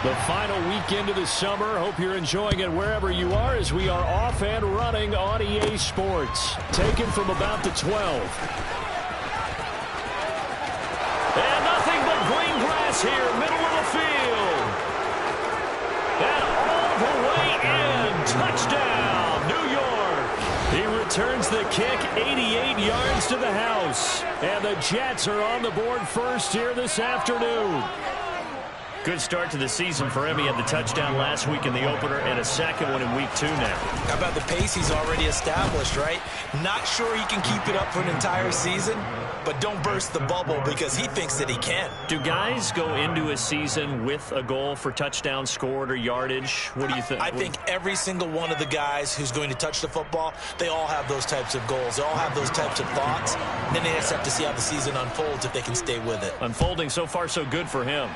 The final weekend of the summer. Hope you're enjoying it wherever you are as we are off and running on EA Sports. Taken from about the 12. And nothing but green grass here, middle of the field. And all the way in. Touchdown, New York. He returns the kick 88 yards to the house. And the Jets are on the board first here this afternoon. Good start to the season for him. He had the touchdown last week in the opener and a second one in week 2 now. How about the pace he's already established, right? Not sure he can keep it up for an entire season, but don't burst the bubble because he thinks that he can. Do guys go into a season with a goal for touchdown scored or yardage? What do you think? I think every single one of the guys who's going to touch the football, they all have those types of goals. They all have those types of thoughts. And then they just have to see how the season unfolds if they can stay with it. Unfolding so far so good for him.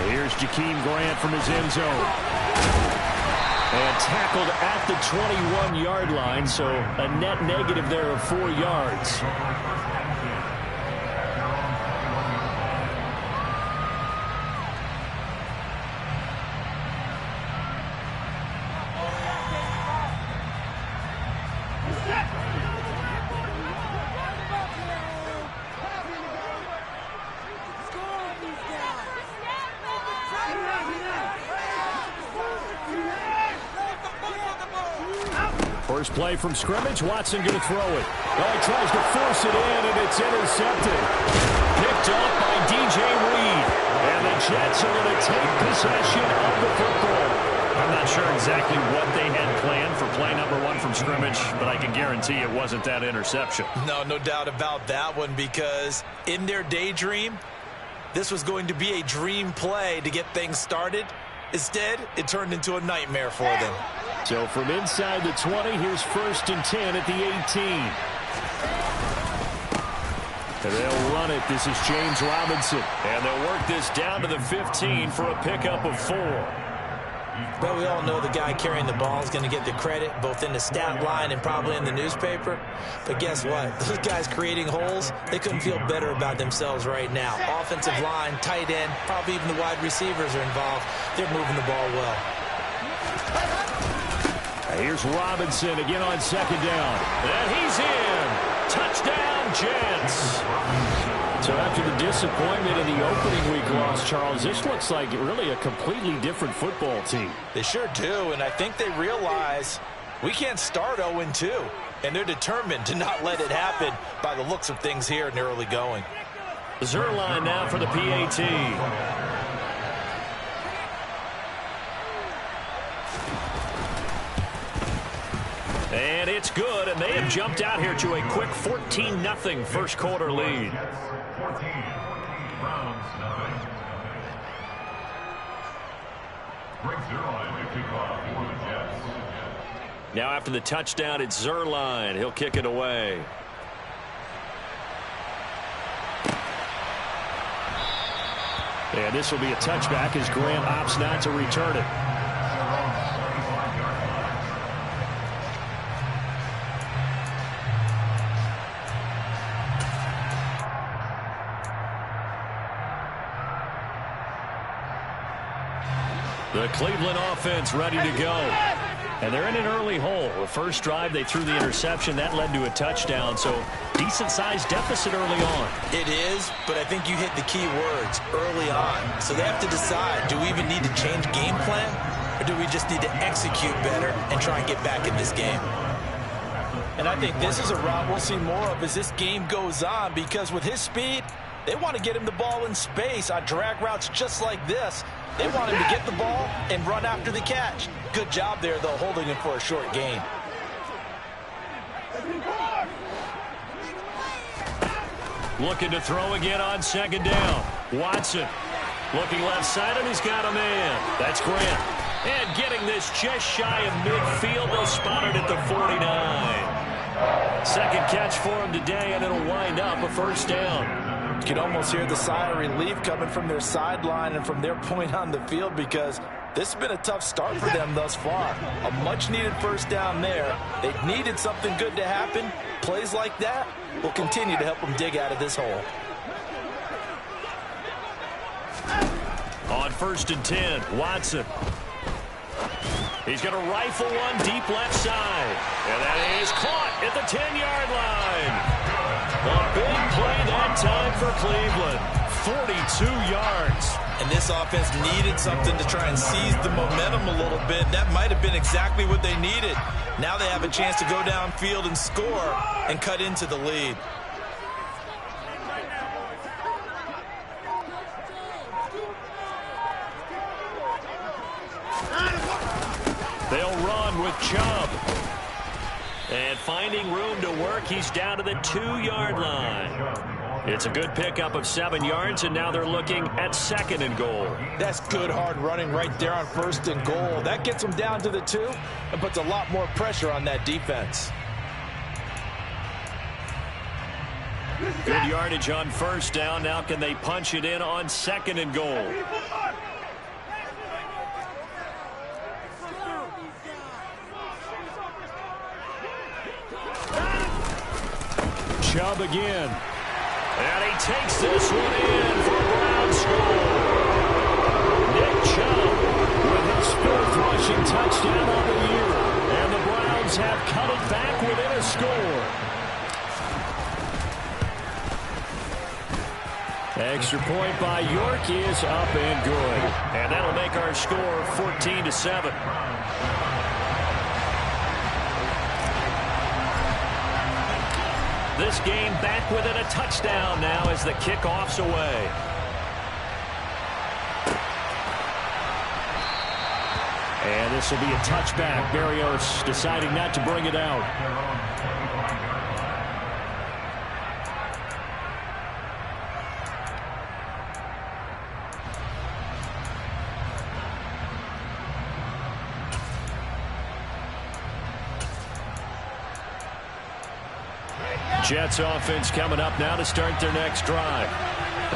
Here's Jakeem Grant from his end zone. And tackled at the 21-yard line, so a net negative there of 4 yards. First play from scrimmage. Watson going to throw it. Oh, he tries to force it in, and it's intercepted. Picked up by DJ Reed. And the Jets are going to take possession of the football. I'm not sure exactly what they had planned for play number 1 from scrimmage, but I can guarantee it wasn't that interception. No doubt about that one, because in their daydream, this was going to be a dream play to get things started. Instead, it turned into a nightmare for them. So from inside the 20, here's 1st and 10 at the 18. And they'll run it. This is James Robinson. And they'll work this down to the 15 for a pickup of 4. But we all know the guy carrying the ball is going to get the credit both in the stat line and probably in the newspaper. But guess what? Those guys creating holes, they couldn't feel better about themselves right now. Offensive line, tight end, probably even the wide receivers are involved. They're moving the ball well. Here's Robinson again on 2nd down. And he's in. Touchdown, Jets. So after the disappointment in the opening week loss, Charles, this looks like really a completely different football team. They sure do, and I think they realize we can't start 0-2, and they're determined to not let it happen by the looks of things here in the early going. Zuerlein now for the PAT. And it's good, and they have jumped out here to a quick 14-0 first quarter lead. 14, Browns nothing. Greg Zuerlein to kick off for the Jets. Now after the touchdown, it's Zuerlein. He'll kick it away. And this will be a touchback as Grant opts not to return it. The Cleveland offense ready to go. And they're in an early hole. The first drive, they threw the interception. That led to a touchdown, so decent-sized deficit early on. It is, but I think you hit the key words, early on. So they have to decide, do we even need to change game plan, or do we just need to execute better and try and get back in this game? And I think this is a route we'll see more of as this game goes on, because with his speed, they want to get him the ball in space on drag routes just like this. They want him to get the ball and run after the catch. Good job there, though, holding him for a short gain. Looking to throw again on 2nd down. Watson looking left side, and he's got a man. That's Grant. And getting this just shy of midfield. They'll spot it at the 49. Second catch for him today, and it'll wind up a first down. You can almost hear the sigh of relief coming from their sideline and from their point on the field, because this has been a tough start for them thus far. A much-needed first down there. They needed something good to happen. Plays like that will continue to help them dig out of this hole. first and 10. Watson. He's going to rifle one deep left side. And that is caught at the 10-yard line. A big play that time for Cleveland. 42 yards. And this offense needed something to try and seize the momentum a little bit. That might have been exactly what they needed. Now they have a chance to go downfield and score and cut into the lead. They'll run with Chubb. And finding room to work, he's down to the 2-yard line. It's a good pickup of 7 yards, and now they're looking at 2nd and goal. That's good hard running right there on 1st and goal. That gets them down to the 2 and puts a lot more pressure on that defense. Good yardage on 1st down. Now can they punch it in on 2nd and goal? Chubb again. And he takes this one in for a Brown score. Nick Chubb with his 4th rushing touchdown on the year. And the Browns have cut it back within a score. Extra point by York is up and good. And that'll make our score 14-7. This game back within a touchdown now as the kickoff's away. And this will be a touchback. Berrios deciding not to bring it out. Jets offense coming up now to start their next drive.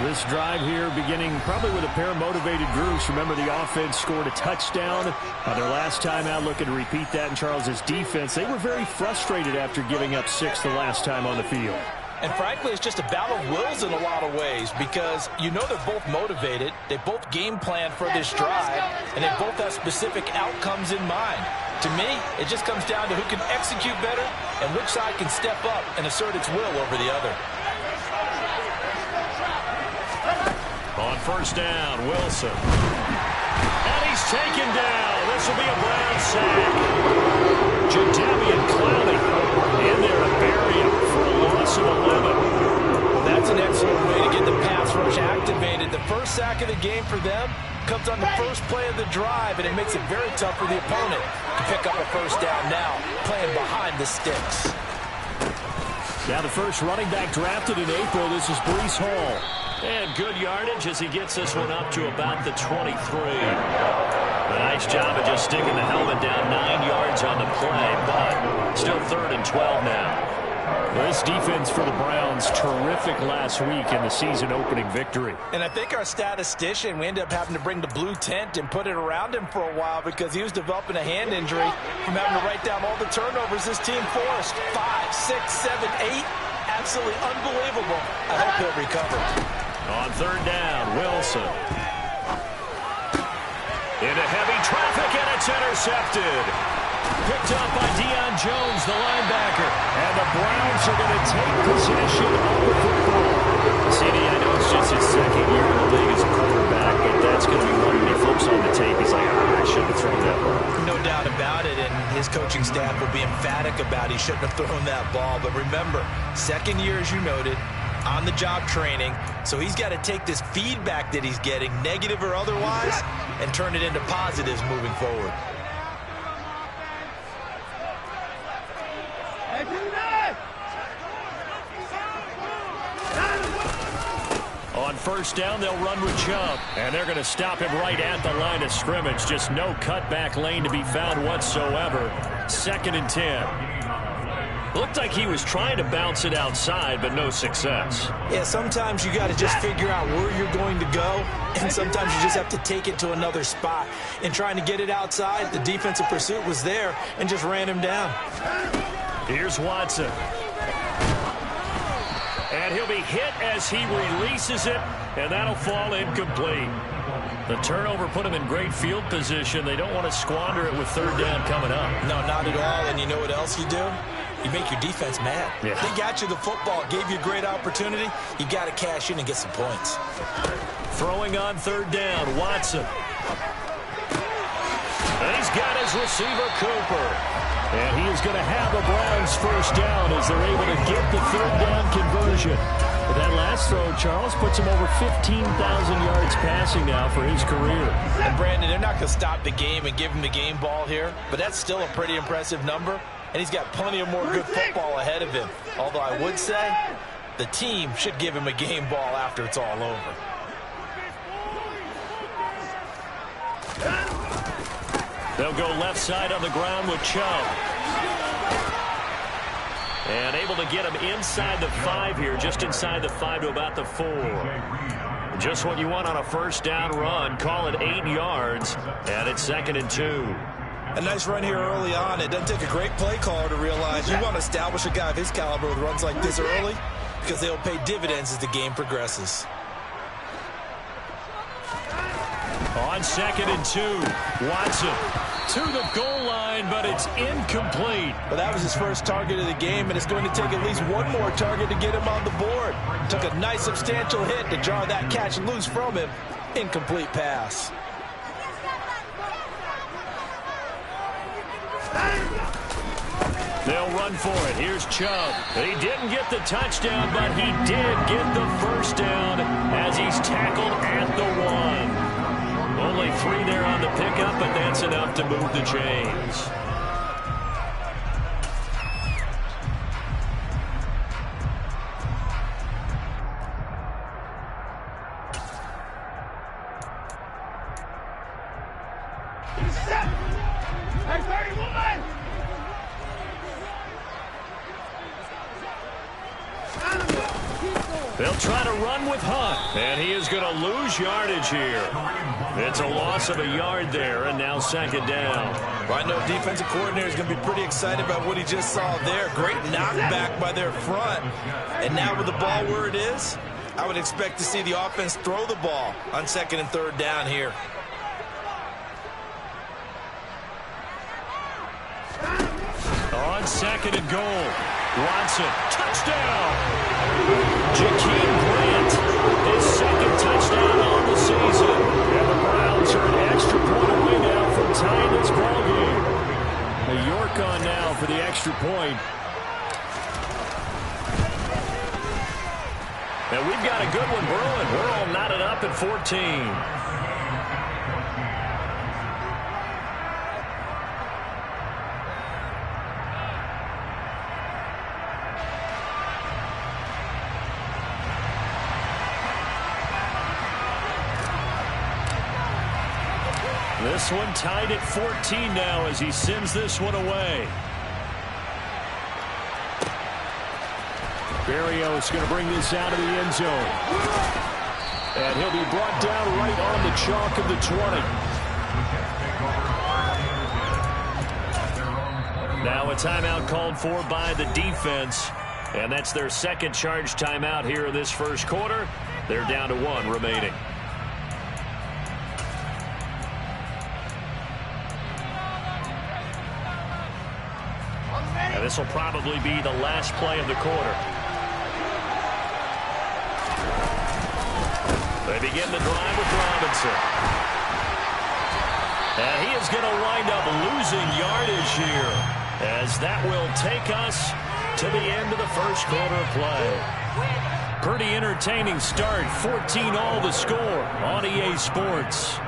This drive here beginning probably with a pair of motivated groups. Remember, the offense scored a touchdown their last time out, looking to repeat that in Charles's defense. They were very frustrated after giving up 6 the last time on the field. And frankly, it's just a battle of wills in a lot of ways because you know they're both motivated. They both game plan for this drive, and they both have specific outcomes in mind. To me, it just comes down to who can execute better and which side can step up and assert its will over the other. On 1st down, Wilson. And he's taken down. This will be a Brown sack. Jadeveon Clowney in there to bury him for a loss of 11. That's an excellent way to get the pass rush activated. The first sack of the game for them comes on the first play of the drive, and it makes it very tough for the opponent to pick up a 1st down now, playing behind the sticks. Now the first running back drafted in April. This is Breece Hall. And good yardage as he gets this one up to about the 23. A nice job of just sticking the helmet down 9 yards on the play, but still 3rd and 12 now. This defense for the Browns, terrific last week in the season-opening victory. And I think our statistician, we ended up having to bring the blue tent and put it around him for a while because he was developing a hand injury from having to write down all the turnovers this team forced. 5, 6, 7, 8. Absolutely unbelievable. I hope he'll recover. On 3rd down, Wilson. Into heavy traffic, and it's intercepted. Picked up by Deion Jones, the linebacker. And the Browns are going to take possession of the football. CD, I know it's just his 2nd year in the league as a quarterback, but that's going to be one when he flips on the tape. He's like, I shouldn't have thrown that ball. No doubt about it, and his coaching staff will be emphatic about he shouldn't have thrown that ball. But remember, 2nd year, as you noted, on-the-job training, so he's got to take this feedback that he's getting, negative or otherwise, and turn it into positives moving forward. On 1st down, they'll run with Chubb, and they're going to stop him right at the line of scrimmage. Just no cutback lane to be found whatsoever. 2nd and 10. Looked like he was trying to bounce it outside, but no success. Yeah, sometimes you got to just figure out where you're going to go, and sometimes you just have to take it to another spot. In trying to get it outside, the defensive pursuit was there and just ran him down. Here's Watson. And he'll be hit as he releases it, and that'll fall incomplete. The turnover put them in great field position. They don't want to squander it with third down coming up. No, not at all. And you know what else you do? You make your defense mad. Yeah. They got you the football, gave you a great opportunity. You got to cash in and get some points. Throwing on third down, Watson. And he's got his receiver, Cooper. And he is going to have the Browns first down as they're able to get the third down conversion. But that last throw, Charles, puts him over 15,000 yards passing now for his career. And Brandon, they're not going to stop the game and give him the game ball here, but that's still a pretty impressive number, and he's got plenty of more good football ahead of him. Although I would say the team should give him a game ball after it's all over. They'll go left side on the ground with Chubb. And able to get him inside the 5 here, just inside the 5 to about the 4. Just what you want on a first down run. Call it 8 yards, and it's 2nd and 2. A nice run here early on. It doesn't take a great play caller to realize you want to establish a guy of his caliber with runs like this early because they'll pay dividends as the game progresses. On 2nd and 2, Watson to the goal line, but it's incomplete. But that was his first target of the game, and it's going to take at least one more target to get him on the board. Took a nice substantial hit to jar that catch loose from him. Incomplete pass. They'll run for it. Here's Chubb. He didn't get the touchdown, but he did get the first down as he's tackled at the 1. Only 3 there on the pickup, but that's enough to move the chains. They'll try to run with Hunt, and he is going to lose yardage here. It's a loss of a yard there, and now 2nd down. Well, I know defensive coordinator is going to be pretty excited about what he just saw there. Great knockback by their front. And now with the ball where it is, I would expect to see the offense throw the ball on 2nd and 3rd down here. On 2nd and goal, Watson, touchdown! Jakeem Grant, his 2nd touchdown on the season. And the Browns are an extra point away now from tying this ballgame. York on now for the extra point. And we've got a good one brewing. We're all knotted up at 14. This one tied at 14 now as he sends this one away. Berrios going to bring this out of the end zone. And he'll be brought down right on the chalk of the 20. Now a timeout called for by the defense. And that's their 2nd charge timeout here in this first quarter. They're down to 1 remaining. And this will probably be the last play of the quarter. They begin the drive with Robinson. And he is going to wind up losing yardage here, as that will take us to the end of the first quarter of play. Pretty entertaining start. 14-all the score on EA Sports.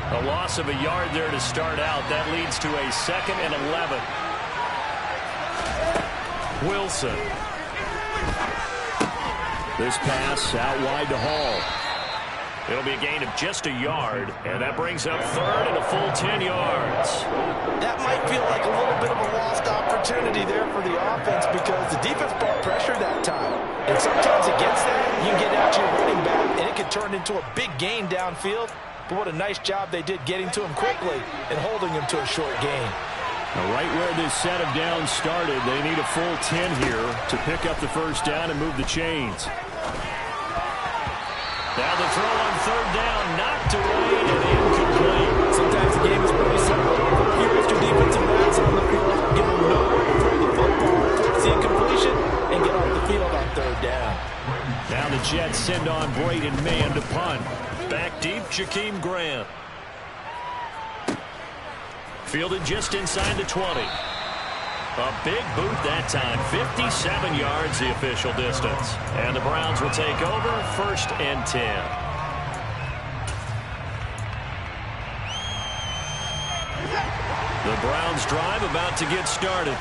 A loss of a yard there to start out. That leads to a 2nd and 11. Wilson. This pass out wide to Hall. It'll be a gain of just a yard, and that brings up third and a full 10 yards. That might feel like a little bit of a lost opportunity there for the offense because the defense brought pressure that time. And sometimes against that, you get out to your running back, and it can turn into a big gain downfield. But what a nice job they did getting to him quickly and holding him to a short gain. Now, right where this set of downs started, they need a full 10 here to pick up the first down and move the chains. Now the throw on third down, knocked away and incomplete. Sometimes the game is pretty simple. You put your defensive backs on the field, give them nowhere to throw the football, force the incompletion, and get off the field on third down. Now the Jets send on Braden Mann to punt. Back deep, Jakeem Grant. Fielded just inside the 20. A big boot that time, 57 yards the official distance. And the Browns will take over, 1st and 10. The Browns drive about to get started.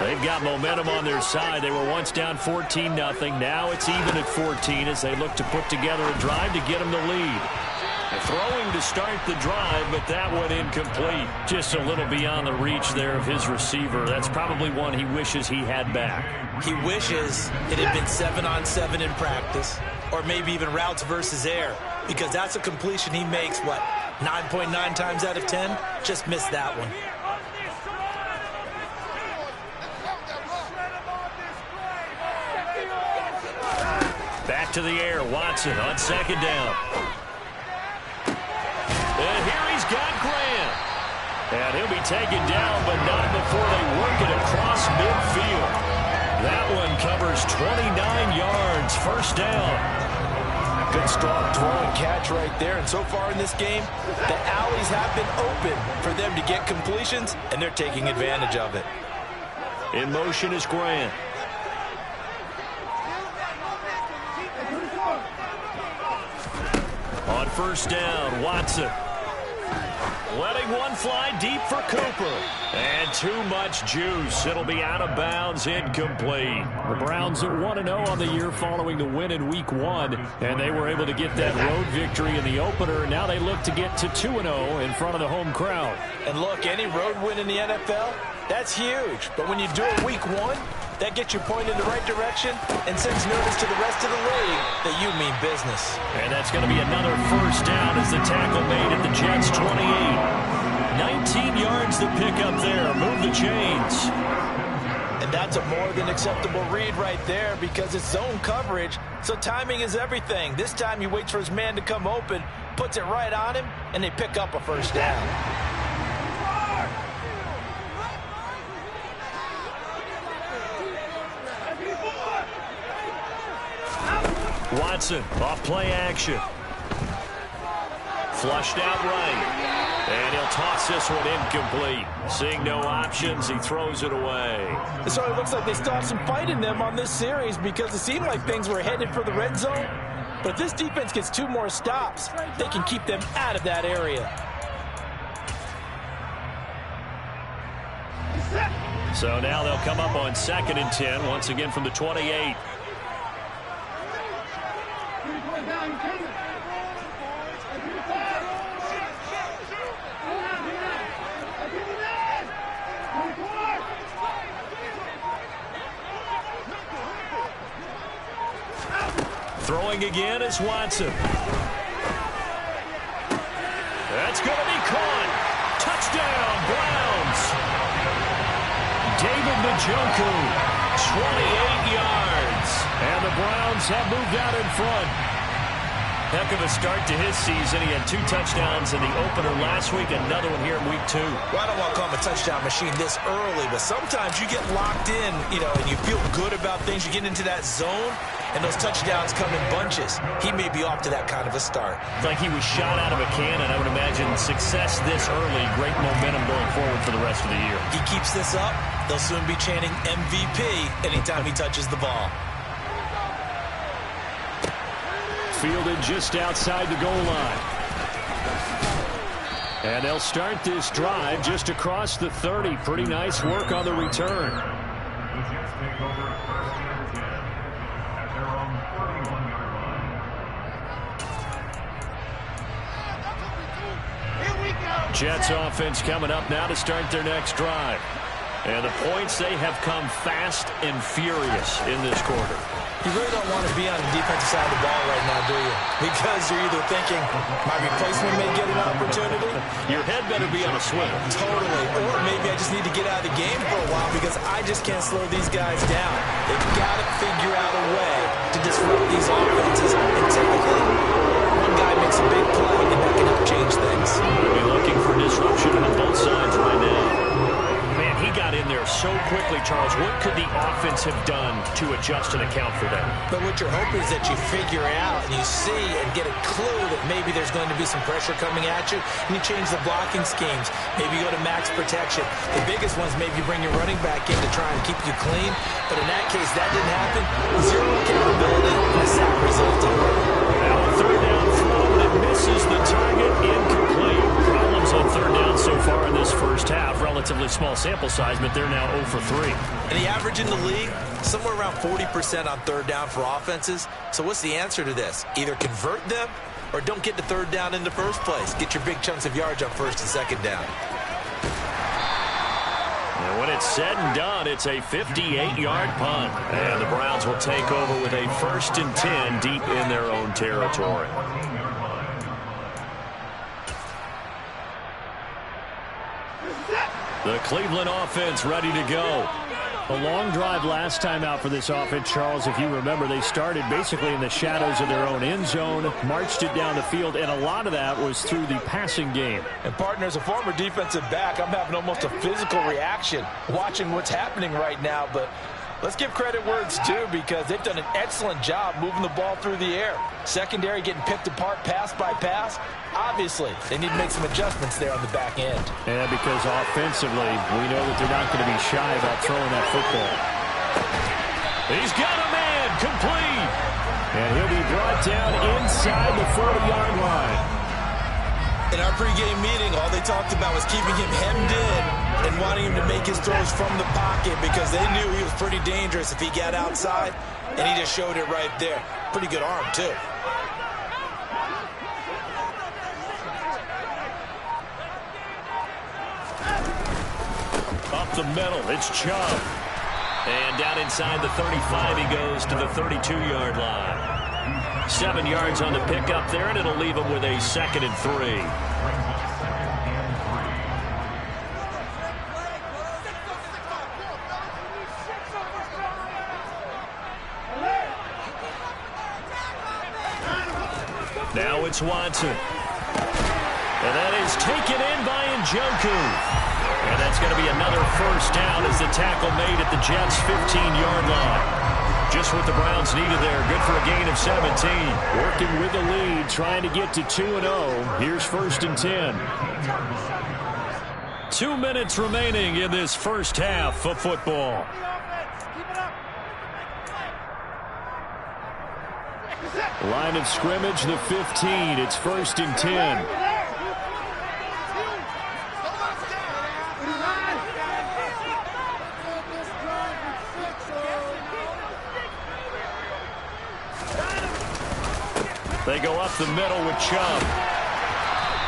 They've got momentum on their side. They were once down 14-0. Now it's even at 14 as they look to put together a drive to get them the lead. Throwing to start the drive, but that one incomplete. Just a little beyond the reach there of his receiver. That's probably one he wishes he had back. He wishes it had been 7-on-7 in practice, or maybe even routes versus air, because that's a completion he makes, 9.9 times out of 10? Just missed that one. Back to the air, Watson on 2nd down. And here he's got Grant. And he'll be taken down, but not before they work it across midfield. That one covers 29 yards, 1st down. Good strong throw and catch right there. And so far in this game, the alleys have been open for them to get completions, and they're taking advantage of it. In motion is Grant. On 1st down, Watson. Letting one fly deep for Cooper. And too much juice. It'll be out of bounds, incomplete. The Browns are 1-0 on the year following the win in Week 1, and they were able to get that road victory in the opener. Now they look to get to 2-0 in front of the home crowd. And look, any road win in the NFL, that's huge. But when you do it Week 1, that gets you pointed in the right direction and sends notice to the rest of the league that you mean business. And that's going to be another 1st down as the tackle made at the Jets' 28. 19 yards to pick up there. Move the chains. And that's a more than acceptable read right there because it's zone coverage, so timing is everything. This time he waits for his man to come open, puts it right on him, and they pick up a 1st down. Watson off play action. Flushed out right. And he'll toss this one incomplete. Seeing no options, he throws it away. So it looks like they still have some fight in them on this series because it seemed like things were headed for the red zone. But if this defense gets 2 more stops, they can keep them out of that area. So now they'll come up on 2nd and 10, once again from the 28. Throwing again is Watson. That's going to be caught. Touchdown, Browns. David Njoku, 28 yards. And the Browns have moved out in front. Heck of a start to his season. He had 2 touchdowns in the opener last week, another one here in Week 2. Well, I don't want to call him a touchdown machine this early, but sometimes you get locked in, and you feel good about things. You get into that zone, and those touchdowns come in bunches. He may be off to that kind of a start. It's like he was shot out of a cannon. I would imagine success this early, great momentum going forward for the rest of the year. He keeps this up, they'll soon be chanting MVP anytime he touches the ball. Fielded just outside the goal line. And they'll start this drive just across the 30. Pretty nice work on the return. The Jets take over 1st and 10 at their own 31-yard line. Jets offense coming up now to start their next drive. And the points, they have come fast and furious in this quarter. You really don't want to be on the defensive side of the ball right now, do you? Because you're either thinking, my replacement may get an opportunity. Your head better be on a swivel. Totally. Or maybe I just need to get out of the game for a while because I just can't slow these guys down. They've got to figure out a way to disrupt these offenses. And typically, one guy makes a big play, and that can help change things. We'll be looking for disruption on both sides right now. Man, he got in there so quickly, Charles. What could the offense have done to adjust and account for that? But what you're hoping is that you figure out and you see and get a clue that maybe there's going to be some pressure coming at you, and you change the blocking schemes. Maybe you go to max protection. The biggest ones, maybe you bring your running back in to try and keep you clean. But in that case, that didn't happen. Zero accountability, and a sack resulted. Now a third down throw, and it misses the target, incomplete. Problems on third down so far in this first half. Relatively small sample size, but they're now 0 for 3. And the average in the league, somewhere around 40% on third down for offenses. So what's the answer to this? Either convert them or don't get the third down in the first place. Get your big chunks of yards on first and second down. And when it's said and done, it's a 58-yard punt. And the Browns will take over with a 1st and 10 deep in their own territory. The Cleveland offense ready to go. A long drive last time out for this offense, Charles. If you remember, they started basically in the shadows of their own end zone, marched it down the field, and a lot of that was through the passing game. And, partner, as a former defensive back, I'm having almost a physical reaction watching what's happening right now. But let's give credit where it's due because they've done an excellent job moving the ball through the air. Secondary getting picked apart pass by pass. Obviously, they need to make some adjustments there on the back end. And because offensively, we know that they're not going to be shy about throwing that football. He's got a man, complete. And he'll be brought down inside the 40-yard line. In our pregame meeting, all they talked about was keeping him hemmed in and wanting him to make his throws from the pocket because they knew he was pretty dangerous if he got outside, and he just showed it right there. Pretty good arm, too. Up the middle, it's Chubb. And down inside the 35, he goes to the 32-yard line. 7 yards on the pickup there, and it'll leave him with a 2nd and 3. Now it's Watson. And that is taken in by Njoku. And that's going to be another first down as the tackle made at the Jets' 15-yard line. Just what the Browns needed there. Good for a gain of 17. Working with the lead, trying to get to 2-0. Here's 1st and 10. 2 minutes remaining in this first half of football. Line of scrimmage, the 15. It's 1st and 10. They go up the middle with Chubb.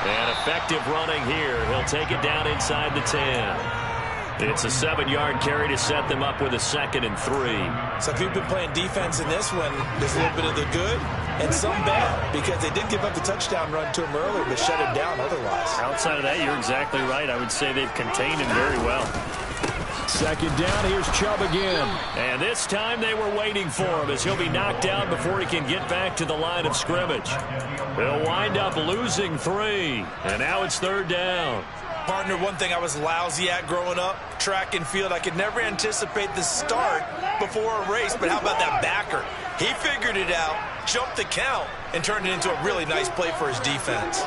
And effective running here. He'll take it down inside the 10. It's a 7-yard carry to set them up with a 2nd and 3. So if you've been playing defense in this one, there's a little bit of the good and some bad because they did give up the touchdown run to him earlier but shut him down otherwise. Outside of that, you're exactly right. I would say they've contained him very well. 2nd down, here's Chubb again. And this time they were waiting for him as he'll be knocked down before he can get back to the line of scrimmage. They'll wind up losing 3. And now it's 3rd down. Partner, one thing I was lousy at growing up, track and field, I could never anticipate the start before a race, but how about that backer? He figured it out, jumped the count, and turned it into a really nice play for his defense.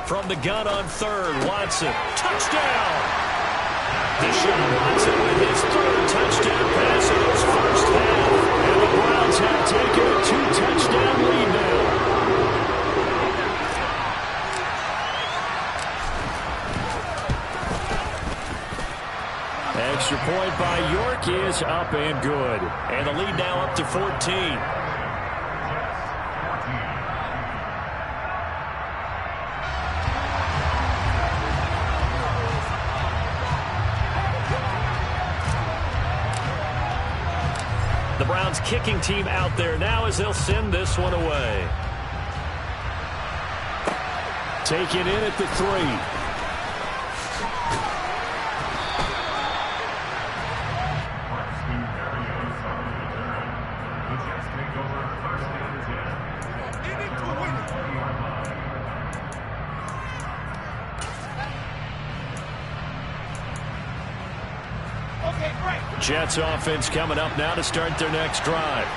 From the gun on 3rd, Watson. Touchdown! Deshaun Watson with his 3rd touchdown pass in his first half. And the Browns have taken a 2-touchdown lead now. Extra point by York is up and good. And the lead now up to 14. Browns kicking team out there now as they'll send this one away. Taken in at the 3. Jets offense coming up now to start their next drive.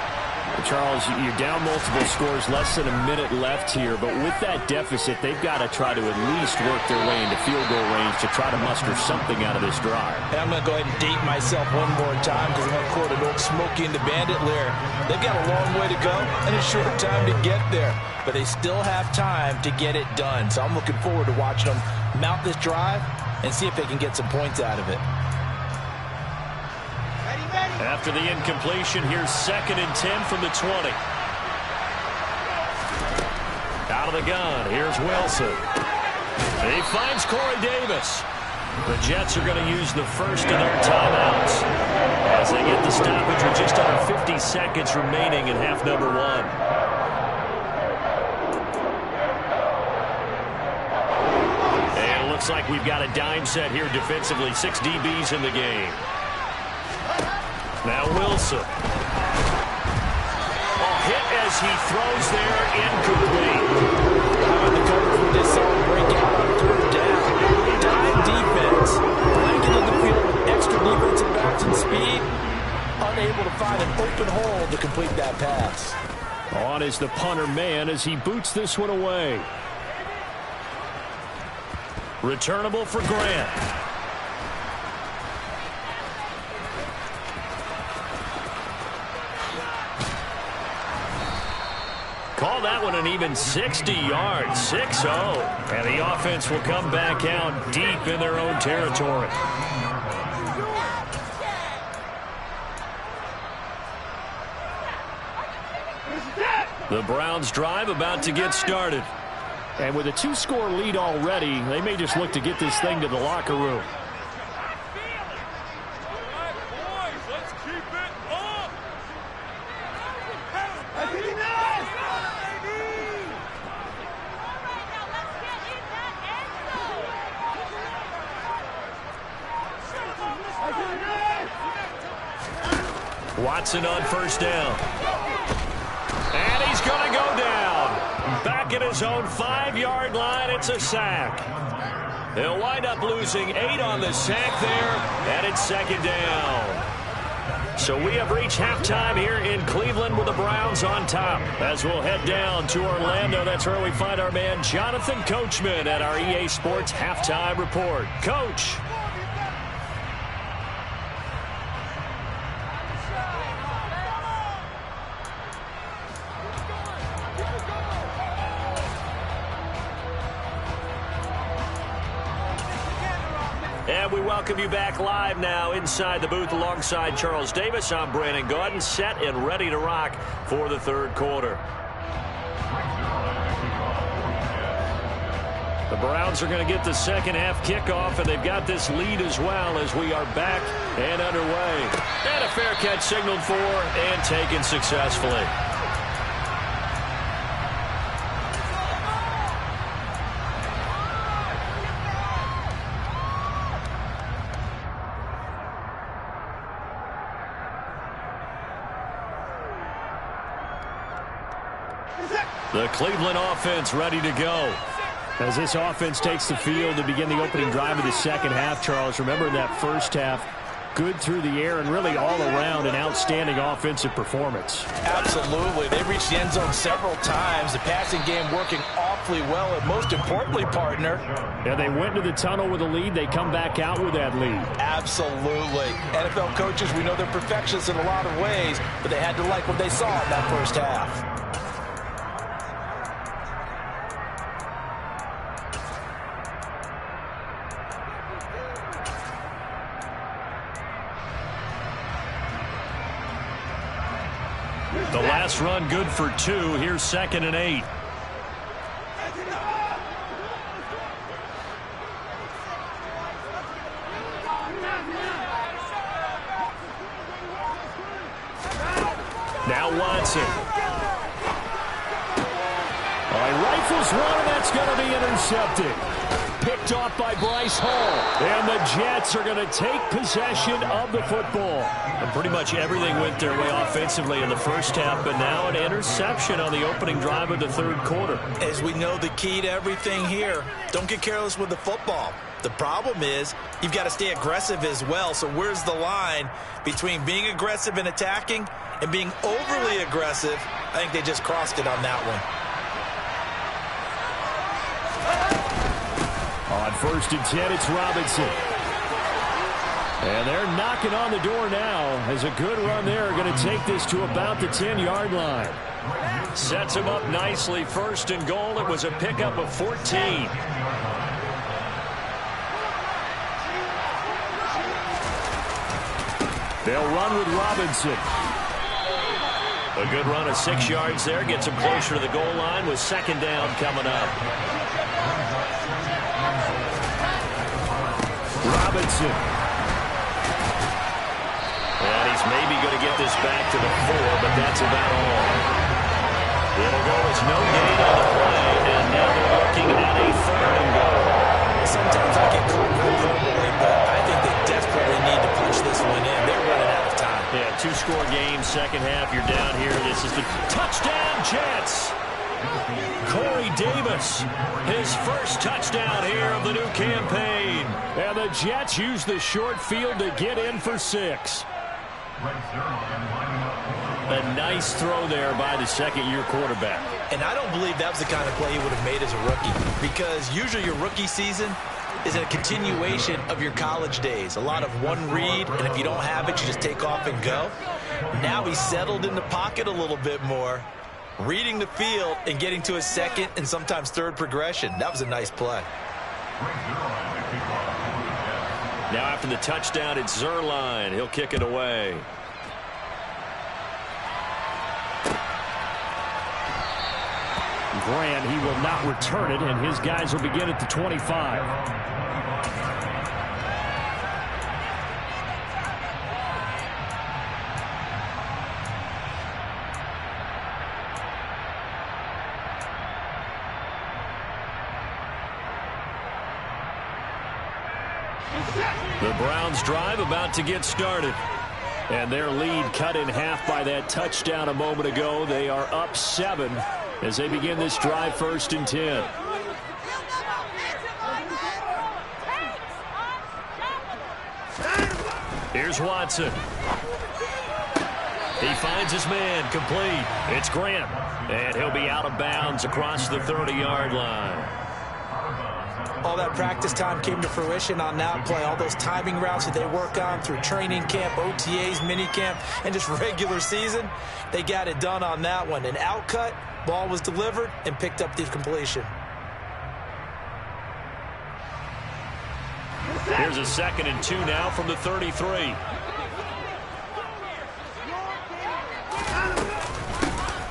Charles, you're down multiple scores, less than a minute left here, but with that deficit, they've got to try to at least work their way into field goal range to try to muster something out of this drive. And I'm going to go ahead and date myself one more time because I'm going to quote an old Smokey and the Bandit lyric. They've got a long way to go and a short time to get there, but they still have time to get it done. So I'm looking forward to watching them mount this drive and see if they can get some points out of it. After the incompletion, here's 2nd and 10 from the 20. Out of the gun, here's Wilson. He finds Corey Davis. The Jets are going to use the first of their timeouts as they get the stoppage with just under 50 seconds remaining in half number 1. And it looks like we've got a dime set here defensively. 6 DBs in the game. Now Wilson. A hit as he throws there, incomplete. How in the coverage with this zone breakout on 3rd down. Dime defense. Blanketed the field with extra defensive backs and speed. Unable to find an open hole to complete that pass. On is the punter man as he boots this one away. Returnable for Grant. Call that one an even 60 yards, 6-0. And the offense will come back out deep in their own territory. The Browns drive about to get started. And with a 2-score lead already, they may just look to get this thing to the locker room. Watson on 1st down. And he's going to go down. Back at his own 5-yard line, it's a sack. He'll wind up losing 8 on the sack there, and it's 2nd down. So we have reached halftime here in Cleveland with the Browns on top. As we'll head down to Orlando, that's where we find our man Jonathan Coachman at our EA Sports Halftime Report. Coach. And we welcome you back live now inside the booth alongside Charles Davis. I'm Brandon Gaudin, set and ready to rock for the 3rd quarter. The Browns are going to get the 2nd half kickoff, and they've got this lead as well as we are back and underway. And a fair catch signaled for and taken successfully. The Cleveland offense ready to go. As this offense takes the field to begin the opening drive of the 2nd half, Charles, remember in that 1st half, good through the air and really all around an outstanding offensive performance. Absolutely. They reached the end zone several times. The passing game working awfully well, and most importantly, partner. Yeah, they went to the tunnel with a lead. They come back out with that lead. Absolutely. NFL coaches, we know they're perfectionists in a lot of ways, but they had to like what they saw in that 1st half. The last run good for 2. Here's 2nd and 8. Now Watson. He rifles one, and that's going to be intercepted. Picked off by Bryce Hall. And the Jets are going to take possession of the football. And pretty much everything went their way offensively in the first half, but now an interception on the opening drive of the third quarter. As we know, the key to everything here, don't get careless with the football. The problem is you've got to stay aggressive as well. So where's the line between being aggressive and attacking and being overly aggressive? I think they just crossed it on that one. On 1st and 10, it's Robinson. And they're knocking on the door now as a good run there are going to take this to about the 10-yard line. Sets him up nicely. 1st and goal. It was a pickup of 14. They'll run with Robinson. A good run of 6 yards there. Gets him closer to the goal line with 2nd down coming up. Robinson. And he's maybe going to get this back to the 4, but that's about all. It'll go as no gain on the play, and now they're looking at a 3rd and goal. Sometimes I get caught hyperbole, but I think they desperately need to punch this one in. They're running out of time. Yeah, 2-score game, second half. You're down here. This is the touchdown Jets. Corey Davis, his first touchdown here of the new campaign. And the Jets use the short field to get in for 6. A nice throw there by the second-year quarterback. And I don't believe that was the kind of play he would have made as a rookie, because usually your rookie season is a continuation of your college days. A lot of one read, and if you don't have it, you just take off and go. Now he's settled in the pocket a little bit more, reading the field and getting to his second and sometimes third progression. That was a nice play. Now after the touchdown, it's Zuerlein. He'll kick it away. Grant, he will not return it, and his guys will begin at the 25. The Browns drive about to get started. And their lead cut in half by that touchdown a moment ago. They are up 7 as they begin this drive, 1st and 10. Here's Watson. He finds his man, complete. It's Grant. And he'll be out of bounds across the 30-yard line. All that practice time came to fruition on that play. All those timing routes that they work on through training camp, OTAs, minicamp, and just regular season, they got it done on that one. An outcut, ball was delivered, and picked up the completion. Here's a 2nd and 2 now from the 33.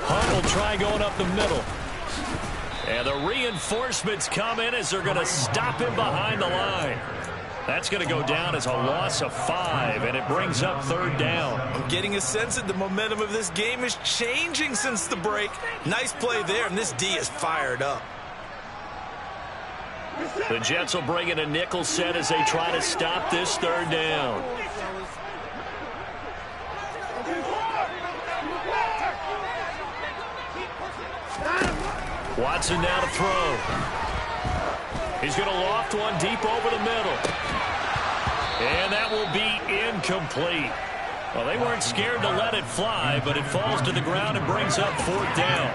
Hunt will try going up the middle. And the reinforcements come in as they're going to stop him behind the line. That's going to go down as a loss of 5, and it brings up 3rd down. I'm getting a sense that the momentum of this game is changing since the break. Nice play there, and this D is fired up. The Jets will bring in a nickel set as they try to stop this 3rd down. Watson now to throw. He's going to loft one deep over the middle. And that will be incomplete. Well, they weren't scared to let it fly, but it falls to the ground and brings up 4th down.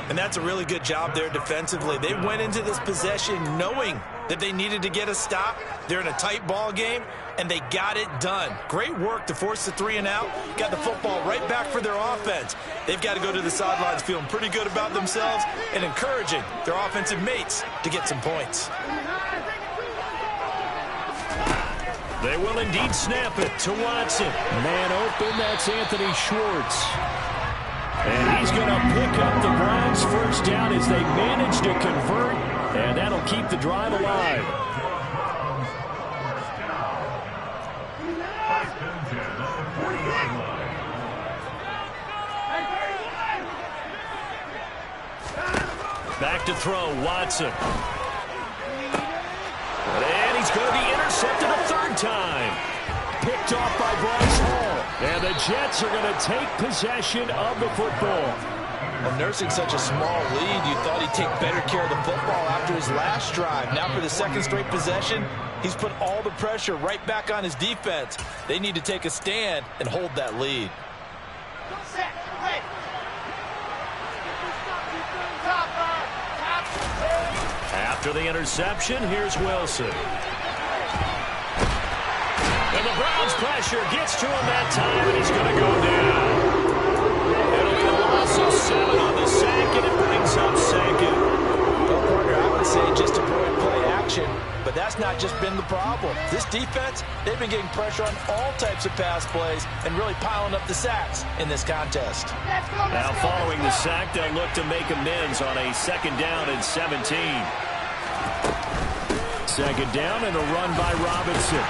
And that's a really good job there defensively. They went into this possession knowing that they needed to get a stop. They're in a tight ball game, and they got it done. Great work to force the 3 and out. Got the football right back for their offense. They've got to go to the sidelines feeling pretty good about themselves and encouraging their offensive mates to get some points. They will indeed snap it to Watson. Man open, that's Anthony Schwartz. And he's going to pick up the Browns' 1st down as they manage to convert, and that'll keep the drive alive. Back to throw, Watson. And he's going to be intercepted a third time. Picked off by Bryce Hall. And the Jets are going to take possession of the football. Well, nursing such a small lead, you thought he'd take better care of the football after his last drive. Now for the second straight possession, he's put all the pressure right back on his defense. They need to take a stand and hold that lead. After the interception, here's Wilson. And the Browns' pressure gets to him that time, and he's going to go down. It'll be a loss of 7 on the sack, and it brings up second. Well, partner, I would say just avoid play action, but that's not just been the problem. This defense, they've been getting pressure on all types of pass plays and really piling up the sacks in this contest. Now following the sack, they'll look to make amends on a 2nd down and 17. 2nd down and a run by Robinson.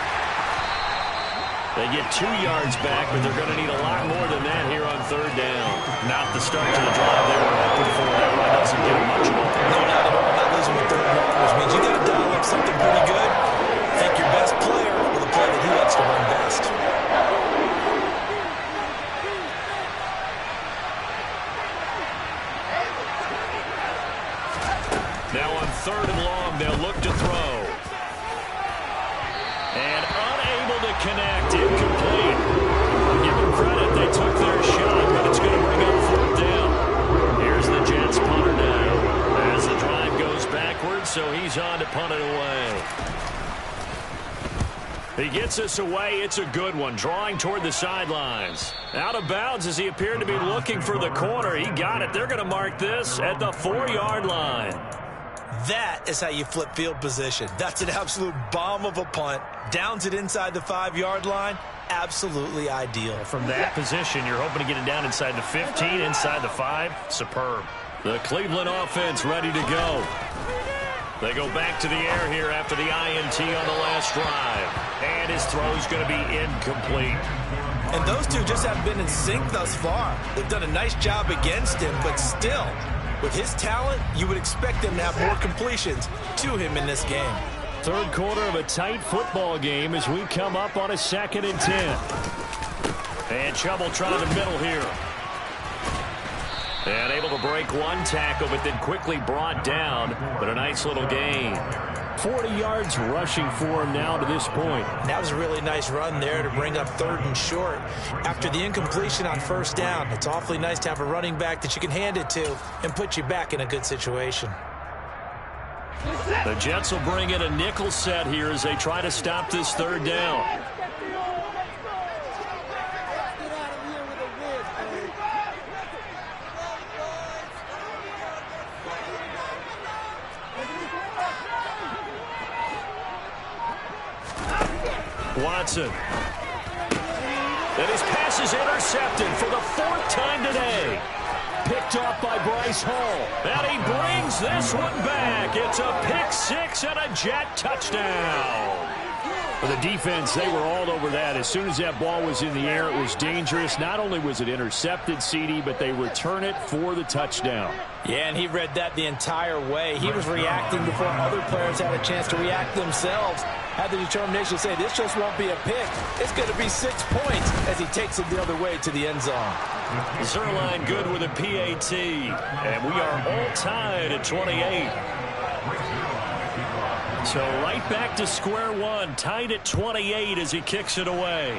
They get 2 yards back, but they're going to need a lot more than that here on 3rd down. Not the start to the drive they were hoping for. That run doesn't give them much at all. No, not at all. Not losing with 3rd down, which means you got to dial up something pretty good. Take your best player with a play that he likes to run best. Now on 3rd and long, they'll look to throw. And unable to connect, incomplete. Give them credit, they took their shot, but it's going to bring up 4th down. Here's the Jets punter now. As the drive goes backwards, so he's on to punt it away. He gets us away. It's a good one, drawing toward the sidelines. Out of bounds as he appeared to be looking for the corner. He got it. They're going to mark this at the 4-yard line. That is how you flip field position. That's an absolute bomb of a punt. Downs it inside the 5-yard line. Absolutely ideal. From that position, you're hoping to get it down inside the 15, inside the 5. Superb. The Cleveland offense ready to go. They go back to the air here after the INT on the last drive. And his throw's going to be incomplete. And those two just haven't been in sync thus far. They've done a nice job against him, but still, with his talent, you would expect them to have more completions to him in this game. 3rd quarter of a tight football game as we come up on a 2nd and 10. And Chubb will try the middle here. And able to break one tackle, but then quickly brought down. But a nice little gain. 40 yards rushing for him now to this point. That was a really nice run there to bring up 3rd and short. After the incompletion on 1st down, it's awfully nice to have a running back that you can hand it to and put you back in a good situation. The Jets will bring in a nickel set here as they try to stop this 3rd down. Watson. And his pass is intercepted for the 4th time today. Picked off by Bryce Hall. And he brings this one back. It's a pick 6 and a Jet touchdown. For the defense, they were all over that. As soon as that ball was in the air, it was dangerous. Not only was it intercepted, CD, but they return it for the touchdown. Yeah, and he read that the entire way. He was reacting before other players had a chance to react themselves. Had the determination to say, this just won't be a pick. It's going to be 6 points as he takes it the other way to the end zone. Zuerlein good with a PAT. And we are all tied at 28. So right back to square one, tied at 28 as he kicks it away.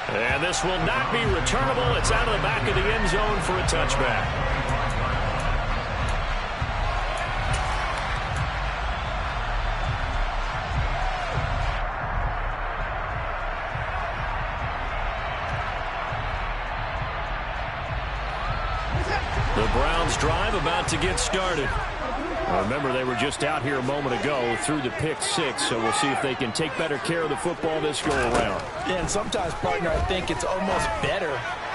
And this will not be returnable. It's out of the back of the end zone for a touchback. The Browns drive about to get started. Remember, they were just out here a moment ago through the pick 6, so we'll see if they can take better care of the football this go-around. Yeah, and sometimes, partner, I think it's almost better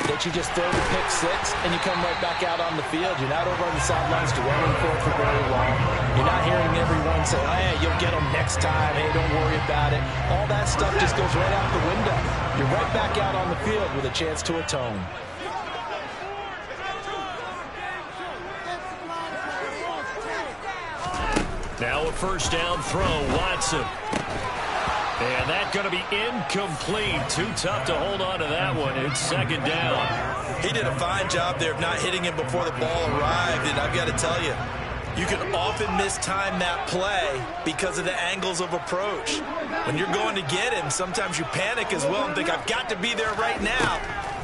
that you just throw the pick 6 and you come right back out on the field. You're not over on the sidelines dwelling for very long. You're not hearing everyone say, oh, hey, you'll get them next time. Hey, don't worry about it. All that stuff just goes right out the window. You're right back out on the field with a chance to atone. Now a first down throw, Watson. And that's going to be incomplete. Too tough to hold on to that one. It's second down. He did a fine job there of not hitting him before the ball arrived, and I've got to tell you, you can often mistime that play because of the angles of approach. When you're going to get him, sometimes you panic as well and think, I've got to be there right now.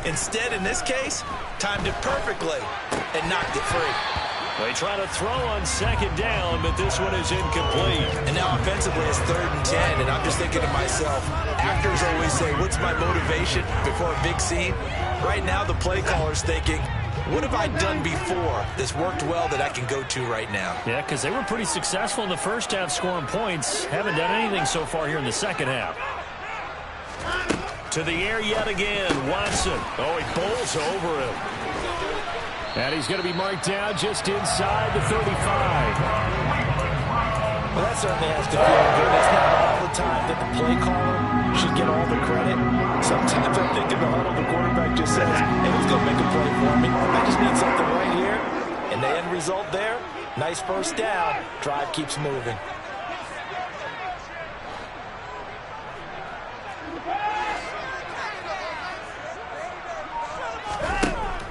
Instead, in this case, timed it perfectly and knocked it free. They try to throw on second down, but this one is incomplete. And now offensively it's 3rd and 10, and I'm just thinking to myself, actors always say, what's my motivation before a big scene? Right now the play caller's thinking, what have I done before that's worked well that I can go to right now? Yeah, because they were pretty successful in the first half scoring points. Haven't done anything so far here in the second half. To the air yet again, Watson. Oh, he bowls over him. And he's going to be marked down just inside the 35. Well, that certainly has to feel good. It's not all the time that the play caller should get all the credit. Sometimes I think in the huddle, the quarterback just says, hey, who's going to make a play for me? I just need something right here. And the end result there, nice first down. Drive keeps moving.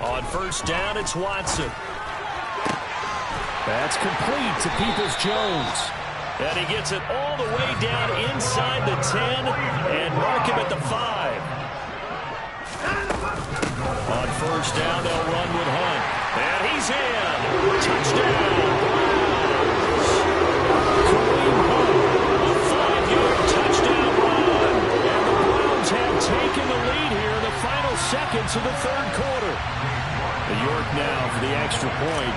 On first down, it's Watson. That's complete to Peoples-Jones. And he gets it all the way down inside the 10 and mark him at the 5. On first down, they'll run with Hunt. And he's in. Touchdown. Kareem Hunt, a 5-yard touchdown run. And the Browns have taken the lead here in the final seconds of the third quarter. York now for the extra point.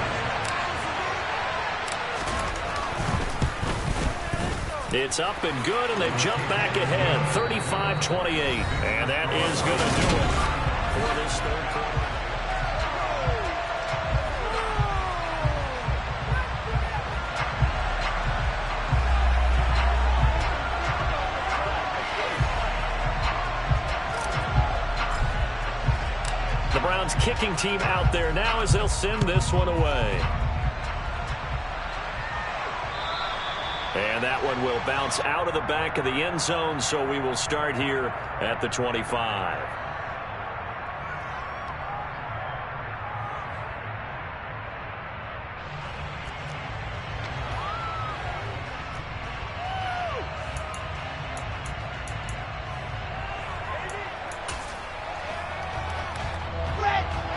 It's up and good, and they've jumped back ahead, 35-28. And that is going to do it for this third quarter. The Browns kicking team out there now as they'll send this one away. And that one will bounce out of the back of the end zone, so we will start here at the 25.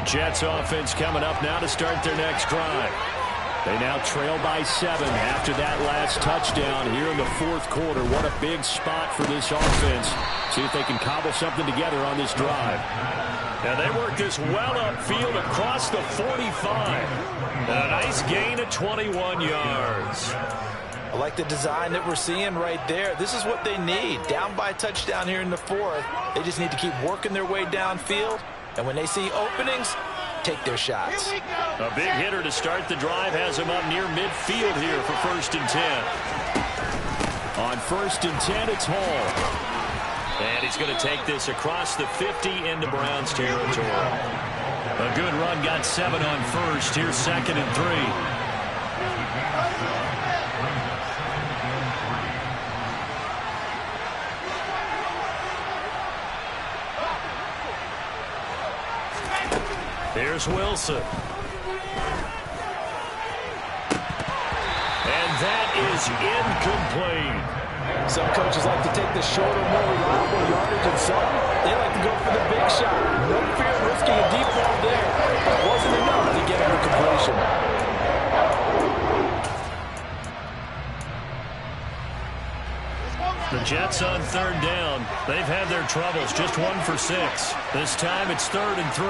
Jets offense coming up now to start their next drive. They now trail by 7 after that last touchdown here in the fourth quarter. What a big spot for this offense. See if they can cobble something together on this drive. Now they work this well upfield across the 45. And a nice gain of 21 yards. I like the design that we're seeing right there. This is what they need. Down by a touchdown here in the fourth. They just need to keep working their way downfield. And when they see openings, take their shots. A big hitter to start the drive has him up near midfield here for 1st and 10. On 1st and 10, it's Hall. And he's going to take this across the 50 into Browns territory. A good run, got 7 on first. Here's 2nd and 3. Here's Wilson. And that is incomplete. Some coaches like to take the shorter, more reliable yardage, and some, they like to go for the big shot. No fear of risking a deep ball there. But it wasn't enough to get him the completion. The Jets on 3rd down. They've had their troubles, just 1 for 6. This time it's 3rd and 3.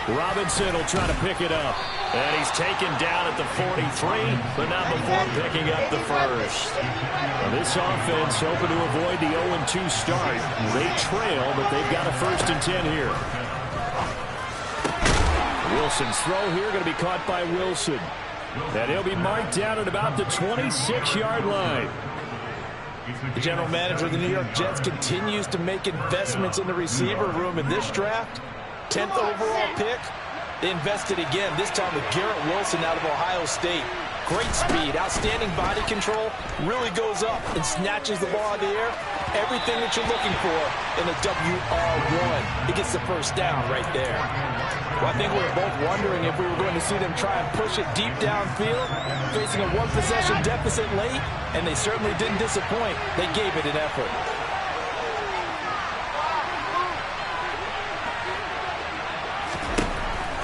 Robinson will try to pick it up. And he's taken down at the 43, but not before picking up the first. Now this offense hoping to avoid the 0-2 start. They trail, but they've got a 1st and 10 here. Wilson's throw here going to be caught by Wilson. And he'll be marked down at about the 26-yard line. The general manager of the New York Jets continues to make investments in the receiver room in this draft. 10th overall pick. They invested again, this time with Garrett Wilson out of Ohio State. Great speed, outstanding body control, really goes up and snatches the ball out of the air. Everything that you're looking for in a WR1. He gets the first down right there. Well, I think we were both wondering if we were going to see them try and push it deep downfield, facing a one-possession deficit late, and they certainly didn't disappoint. They gave it an effort.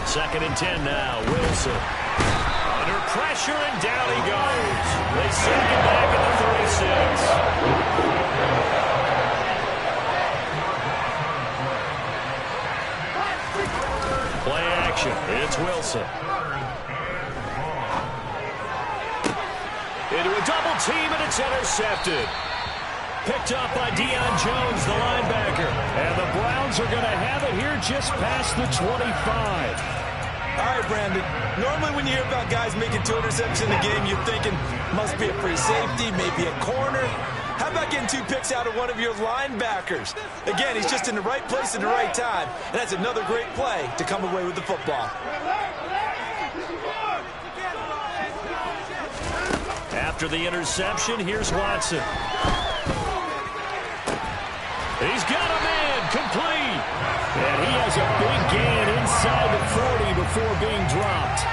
Second and 10 now, Wilson. Under pressure, and down he goes. They send him back at the 36. Play action. It's Wilson. Into a double team, and it's intercepted. Picked up by Deion Jones, the linebacker. And the Browns are going to have it here just past the 25. All right, Brandon, normally when you hear about guys making 2 interceptions in a game, you're thinking must be a free safety, maybe a corner. How about getting 2 picks out of one of your linebackers? Again, he's just in the right place at the right time, and that's another great play to come away with the football. After the interception, here's Watson. He's got a man, complete. And he has a big gain inside the 40 before being dropped.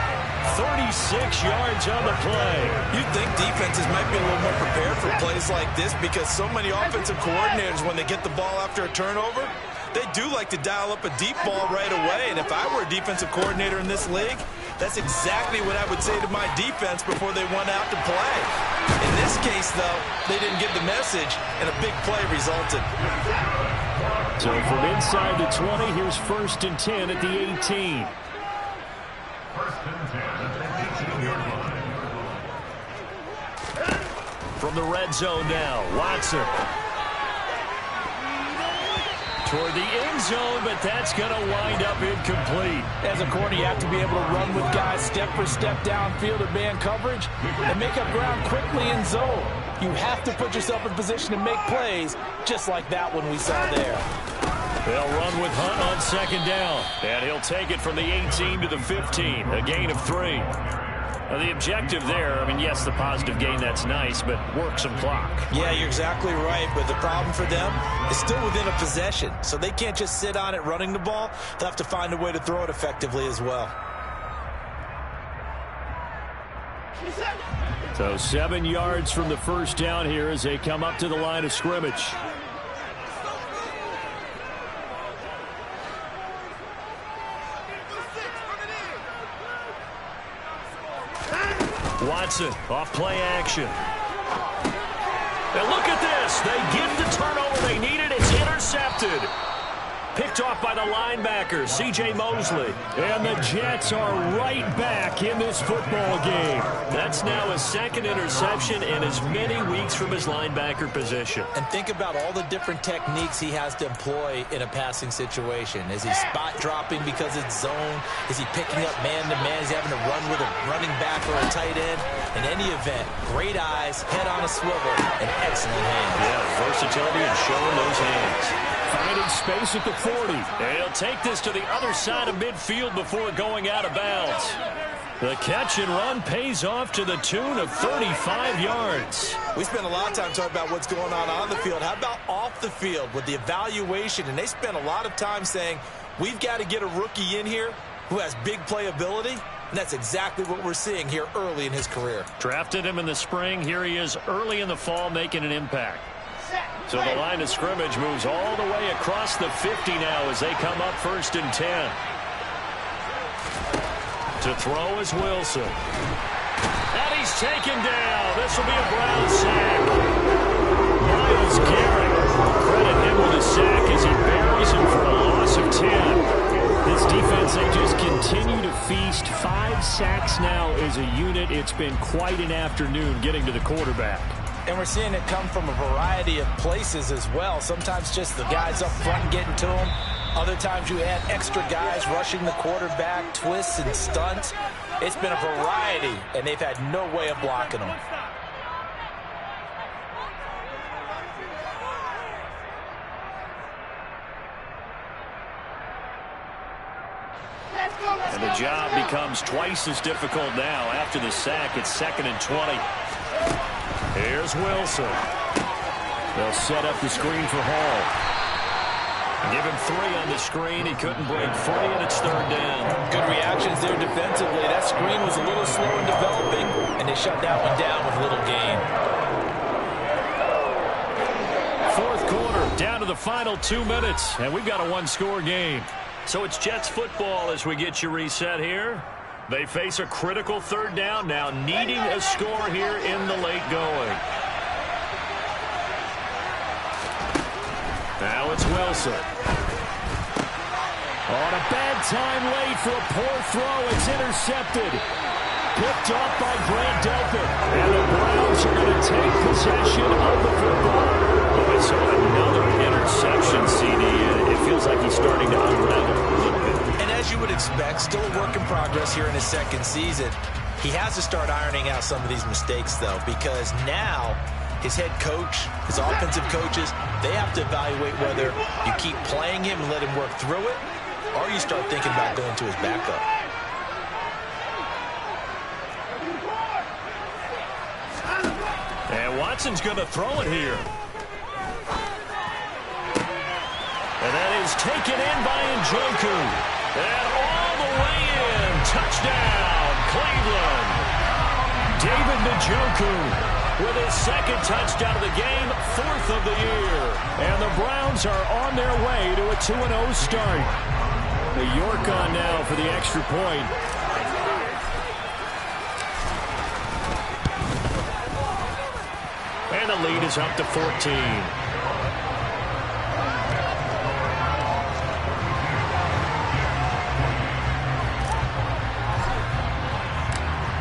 36 yards on the play. You'd think defenses might be a little more prepared for plays like this because so many offensive coordinators, when they get the ball after a turnover, they do like to dial up a deep ball right away. And if I were a defensive coordinator in this league, that's exactly what I would say to my defense before they went out to play. In this case, though, they didn't get the message, and a big play resulted. So from inside the 20, here's 1st and 10 at the 18. 1st and 10 at the 18-yard line. From the red zone now, Watson. Toward the end zone, but that's going to wind up incomplete. As a corner, you have to be able to run with guys step for step downfield in man coverage and make up ground quickly in zone. You have to put yourself in position to make plays, just like that one we saw there. They'll run with Hunt on 2nd down, and he'll take it from the 18 to the 15, a gain of 3. Now, the objective there, I mean, yes, the positive gain, that's nice, but work some clock. Yeah, you're exactly right, but the problem for them is still within a possession, so they can't just sit on it running the ball. They'll have to find a way to throw it effectively as well. So 7 yards from the first down here as they come up to the line of scrimmage. Watson off play action. And look at this. They get the turnover they needed. It's intercepted. Picked off by the linebacker, C.J. Mosley. And the Jets are right back in this football game. That's now his 2nd interception in as many weeks from his linebacker position. And think about all the different techniques he has to employ in a passing situation. Is he spot dropping because it's zone? Is he picking up man-to-man? Is he having to run with a running back or a tight end? In any event, great eyes, head on a swivel, and excellent hands. Yeah, versatility and showing those hands. Finding space at the 40. And he'll take this to the other side of midfield before going out of bounds. The catch and run pays off to the tune of 35 yards. We spent a lot of time talking about what's going on the field. How about off the field with the evaluation? And they spent a lot of time saying, we've got to get a rookie in here who has big playability. And that's exactly what we're seeing here early in his career. Drafted him in the spring. Here he is early in the fall making an impact. So the line of scrimmage moves all the way across the 50 now as they come up 1st and 10. To throw is Wilson. And he's taken down. This will be a Brown sack. Myles Garrett. Credit him with a sack as he buries him for a loss of 10. This defense, they just continue to feast. 5 sacks now as a unit. It's been quite an afternoon getting to the quarterback. And we're seeing it come from a variety of places as well. Sometimes just the guys up front getting to him. Other times you add extra guys rushing the quarterback, twists and stunts. It's been a variety, and they've had no way of blocking them. And the job becomes twice as difficult now after the sack. It's 2nd and 20. Here's Wilson. They'll set up the screen for Hall. Give him 3 on the screen. He couldn't break free, and it's 3rd down. Good reactions there defensively. That screen was a little slow in developing, and they shut that one down with little gain. 4th quarter, down to the final 2 minutes, and we've got a 1-score game. So it's Jets football as we get you reset here. They face a critical 3rd down now, needing a score here in the late going. Now it's Wilson. On a bad time late for a poor throw. It's intercepted. Picked off by Grant Delpit. And the Browns are going to take possession of the football. Oh, I saw another interception, CD. It feels like he's starting to unravel a little bit. And as you would expect, still a work in progress here in his 2nd season. He has to start ironing out some of these mistakes, though, because now his head coach, his offensive coaches, they have to evaluate whether you keep playing him and let him work through it, or you start thinking about going to his backup. And Watson's going to throw it here. And that is taken in by Njoku. And all the way in. Touchdown, Cleveland. David Njoku with his 2nd touchdown of the game, 4th of the year. And the Browns are on their way to a 2-0 start. The York on now for the extra point. And the lead is up to 14.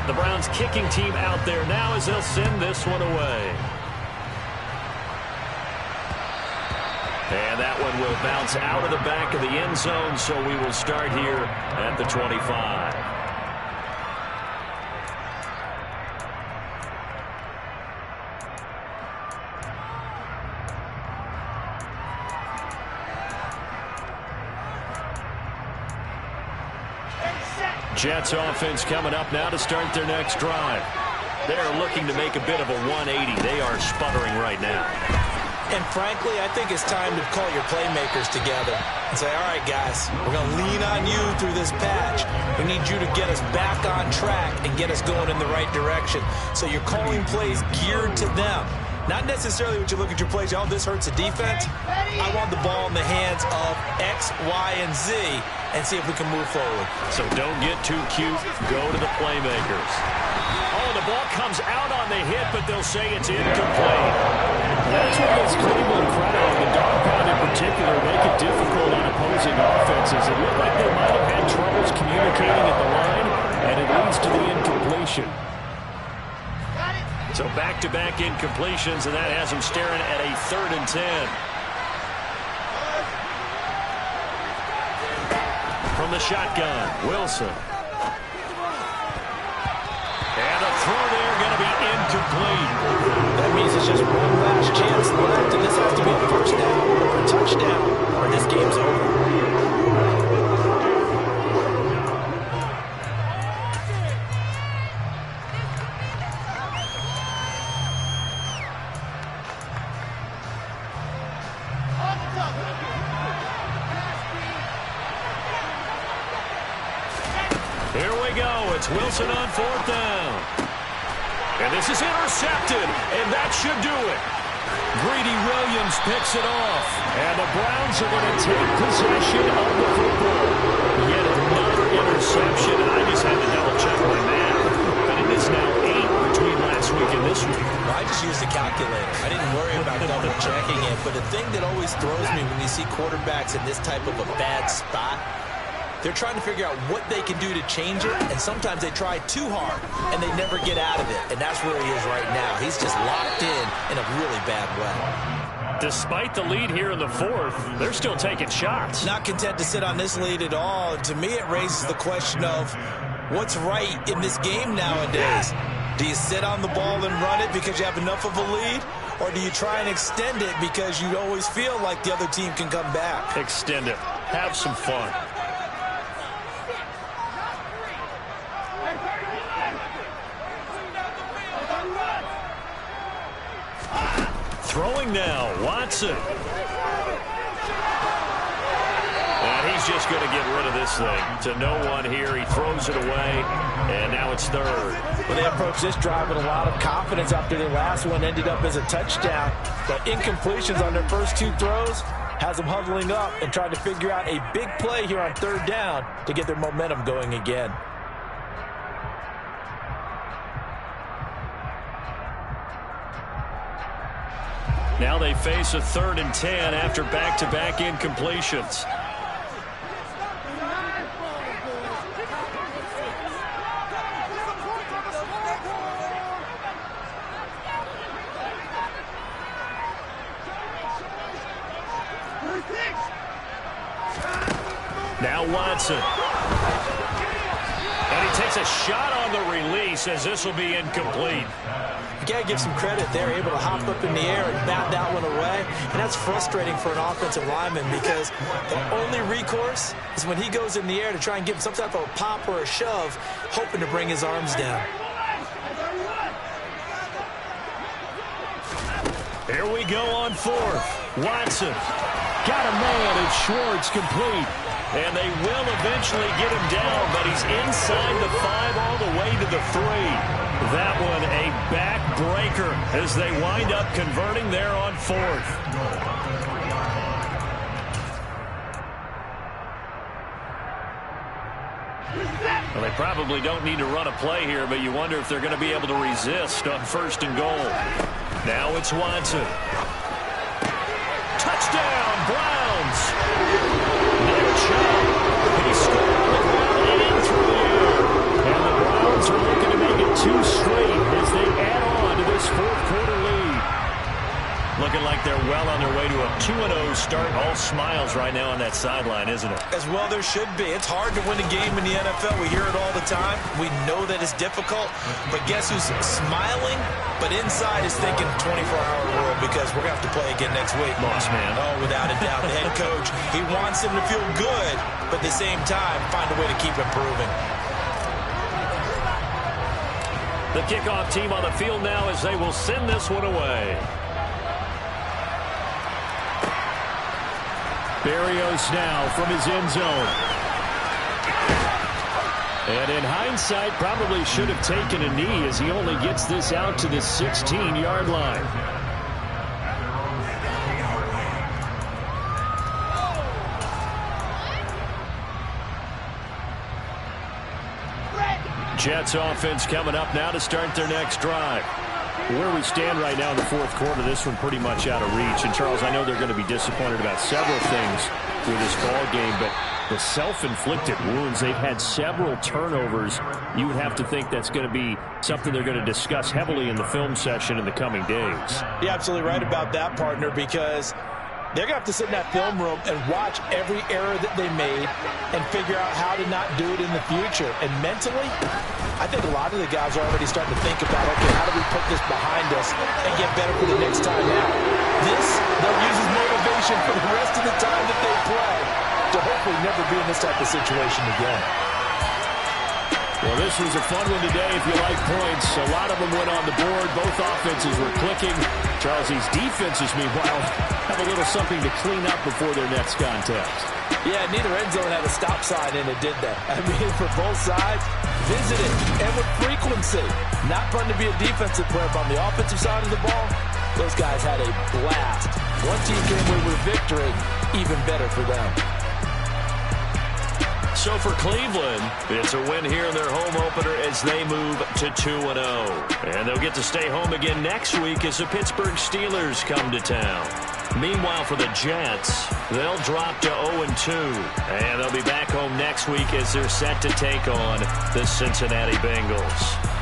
The Browns kicking team out there now as they'll send this one away. And that one will bounce out of the back of the end zone, so we will start here at the 25. Jets offense coming up now to start their next drive. They're looking to make a bit of a 180. They are sputtering right now. And frankly, I think it's time to call your playmakers together and say, all right, guys, we're going to lean on you through this patch. We need you to get us back on track and get us going in the right direction. So you're calling plays geared to them. Not necessarily when you look at your plays, oh, this hurts the defense. I want the ball in the hands of X, Y, and Z and see if we can move forward. So don't get too cute. Go to the playmakers. Oh, the ball comes out on the hit, but they'll say it's incomplete. That's what this Cleveland crowd, the dog pound in particular, make it difficult on opposing offenses. It looked like they might have had troubles communicating at the line, and it leads to the incompletion. So back-to-back incompletions, and that has them staring at a 3rd and 10. From the shotgun, Wilson. And a throw there going to be incomplete. That means it's just one last chance left, and this has to be a 1st down or a touchdown, or this game's over. Here we go. It's Wilson on 4th down. And this is intercepted, and that should do it. Greedy Williams picks it off, and the Browns are going to take possession of the football. Yet another interception, and I just had to double-check my math. But it is now 8 between last week and this week. Well, I just used the calculator. I didn't worry about double-checking it. But the thing that always throws me when you see quarterbacks in this type of a bad spot, they're trying to figure out what they can do to change it, and sometimes they try too hard, and they never get out of it. And that's where he is right now. He's just locked in a really bad way. Despite the lead here in the 4th, they're still taking shots. Not content to sit on this lead at all. To me, it raises the question of what's right in this game nowadays. Do you sit on the ball and run it because you have enough of a lead? Or do you try and extend it because you always feel like the other team can come back? Extend it. Have some fun. throwing now, Watson. And he's just going to get rid of this thing. To no one here, he throws it away, and now it's third. Well, they approached this drive with a lot of confidence after their last one ended up as a touchdown. But incompletions on their first two throws has them huddling up and trying to figure out a big play here on third down to get their momentum going again. Now they face a 3rd and 10 after back-to-back incompletions. Now Watson. And he takes a shot on the release as this will be incomplete. You got to give some credit. They're able to hop up in the air and bat that one away. And that's frustrating for an offensive lineman because the only recourse is when he goes in the air to try and give him some type of a pop or a shove, hoping to bring his arms down. Here we go on 4th. Watson. Got a man, and Schwartz complete. And they will eventually get him down, but he's inside the 5 all the way to the 3. That one a backbreaker as they wind up converting there on 4th. Well, they probably don't need to run a play here, but you wonder if they're going to be able to resist on 1st and goal. Now it's Watson. Touchdown, Browns! Nick Chubb, he scored on the ground and through the air. And the Browns are looking to make it 2 straight as they add on to this 4th quarter lead. Looking like they're well on their way to a 2-0 start. All smiles right now on that sideline, isn't it? As well there should be. It's hard to win a game in the NFL. We hear it all the time. We know that it's difficult. But guess who's smiling? But inside is thinking 24-hour world because we're going to have to play again next week. Boss man. Oh, without a doubt. The head coach, he wants them to feel good, but at the same time, find a way to keep improving. The kickoff team on the field now as they will send this one away. Berrios now from his end zone. And in hindsight, probably should have taken a knee as he only gets this out to the 16-yard line. Jets offense coming up now to start their next drive. Where we stand right now in the 4th quarter, this one pretty much out of reach. And, Charles, I know they're going to be disappointed about several things with this ball game, but the self-inflicted wounds, they've had several turnovers. You would have to think that's going to be something they're going to discuss heavily in the film session in the coming days. You're absolutely right about that, partner, because they're going to have to sit in that film room and watch every error that they made and figure out how to not do it in the future. And mentally, I think a lot of the guys are already starting to think about, okay, how do we put this behind us and get better for the next time out? This, they'll use as motivation for the rest of the time that they play to hopefully never be in this type of situation again. Well, this was a fun one today if you like points. A lot of them went on the board. Both offenses were clicking. Charles, these defenses, meanwhile, have a little something to clean up before their next contest. Yeah, neither end zone had a stop sign in it, did that? I mean, for both sides, visited and with frequency. Not fun to be a defensive player, but on the offensive side of the ball, those guys had a blast. One team came away with victory, even better for them. So for Cleveland, it's a win here in their home opener as they move to 2-0. And they'll get to stay home again next week as the Pittsburgh Steelers come to town. Meanwhile, for the Jets, they'll drop to 0-2. And they'll be back home next week as they're set to take on the Cincinnati Bengals.